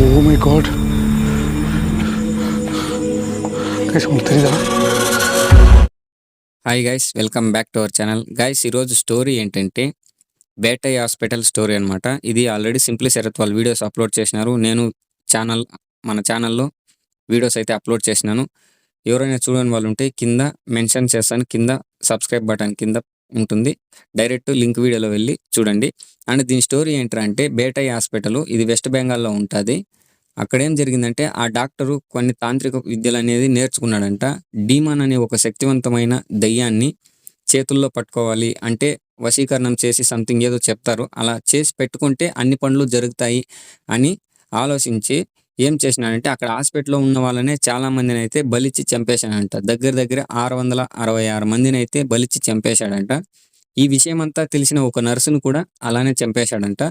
Oh my God guys మీకు తెలీదా? Hi guys, welcome back to our channel. Guys, ఈరోజు story ఏంటంటే బేటై hospital story అనమాట. ఇది ఆల్రెడీ సింప్లీ శరత్ వాళ్ళు వీడియోస్ అప్లోడ్ చేసినారు. నేను మన ఛానల్లో వీడియోస్ అయితే అప్లోడ్ చేసినాను. ఎవరైనా చూడని వాళ్ళు ఉంటే కింద మెన్షన్ చేస్తాను, కింద సబ్స్క్రైబ్ బటన్ కింద ఉంటుంది. డైరెక్ట్ లింక్ వీడియోలో వెళ్ళి చూడండి. అండ్ దీని స్టోరీ ఏంటంటే బేటై హాస్పిటల్ ఇది వెస్ట్ బెంగాల్లో ఉంటుంది. అక్కడేం జరిగిందంటే ఆ డాక్టరు కొన్ని తాంత్రిక విద్యలు అనేది నేర్చుకున్నాడంట. డీమన్ అనే ఒక శక్తివంతమైన దయ్యాన్ని చేతుల్లో పట్టుకోవాలి అంటే వశీకరణం చేసి సంథింగ్ ఏదో చెప్తారు. అలా చేసి పెట్టుకుంటే అన్ని పనులు జరుగుతాయి అని ఆలోచించి ఏం చేసినాడంటే అక్కడ హాస్పిటల్లో ఉన్న వాళ్ళనే చాలా మందిని అయితే బలిచ్చి చంపేశాడంట. దగ్గర 666 మందిని అయితే బలిచ్చి చంపేశాడంట. ఈ విషయం అంతా తెలిసిన ఒక నర్సును కూడా అలానే చంపేశాడంట.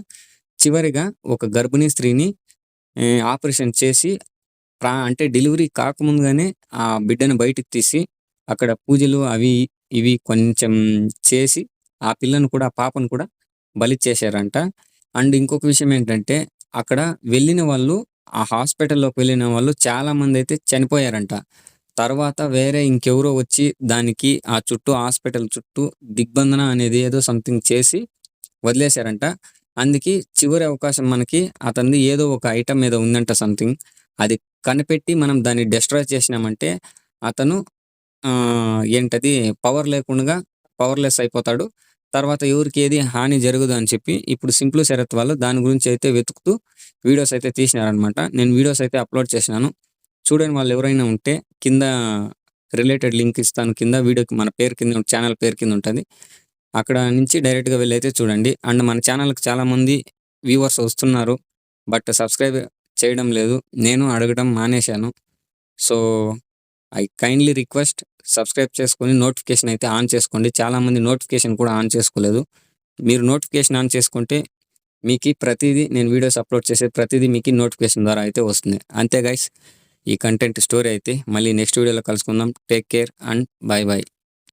చివరిగా ఒక గర్భిణీ స్త్రీని ఆపరేషన్ చేసి అంటే డెలివరీ కాకముందుగానే ఆ బిడ్డను బయటికి తీసి అక్కడ పూజలు అవి ఇవి కొంచెం చేసి ఆ పిల్లను కూడా ఆ పాపను కూడా బలిచ్చేశారంట. అండ్ ఇంకొక విషయం ఏంటంటే అక్కడ వెళ్ళిన వాళ్ళు ఆ హాస్పిటల్లోకి వెళ్ళిన వాళ్ళు చాలా మంది అయితే చనిపోయారంట. తర్వాత వేరే ఇంకెవరో వచ్చి దానికి ఆ చుట్టూ హాస్పిటల్ చుట్టూ దిగ్బంధన అనేది ఏదో సంథింగ్ చేసి వదిలేశారంట. అందుకే చివరి అవకాశం మనకి అతనిది ఏదో ఒక ఐటమ్ మీద ఉందంట సంథింగ్. అది కనిపెట్టి మనం దాన్ని డిస్ట్రాయ్ చేసినామంటే అతను ఏంటది పవర్‌లెస్ అయిపోతాడు. తర్వాత ఎవరికి ఏది హాని జరగదు అని చెప్పి ఇప్పుడు సింప్లీ శరత్ వాళ్ళు దాని గురించి అయితే వెతుకుతూ వీడియోస్ అయితే తీసినారనమాట. నేను వీడియోస్ అయితే అప్లోడ్ చేసినాను. చూడని వాళ్ళు ఎవరైనా ఉంటే కింద రిలేటెడ్ లింక్ ఇస్తాను. కింద వీడియోకి మన పేరు కింద ఛానల్ పేరు కింద ఉంటుంది. అక్కడ నుంచి డైరెక్ట్‌గా వెళ్ళి అయితే చూడండి. అండ్ మన ఛానల్‌కి చాలామంది వ్యూవర్స్ వస్తున్నారు. బట్ సబ్స్క్రైబ్ చేయడం లేదు. నేను అడగడం మానేశాను. So, I kindly request subscribe చేసుకొని నోటిఫికేషన్ అయితే ఆన్ చేసుకోండి. చాలామంది నోటిఫికేషన్ కూడా ఆన్ చేసుకోలేదు. మీరు నోటిఫికేషన్ ఆన్ చేసుకుంటే మీకి ప్రతీదీ నేను వీడియోస్ అప్లోడ్ చేసే ప్రతీదీ మీకి నోటిఫికేషన్ ద్వారా అయితే వస్తుంది. అంతే గైస్, ఈ కంటెంట్ స్టోరీ అయితే మళ్ళీ నెక్స్ట్ వీడియోలో కలుసుకుందాం. Take care and by.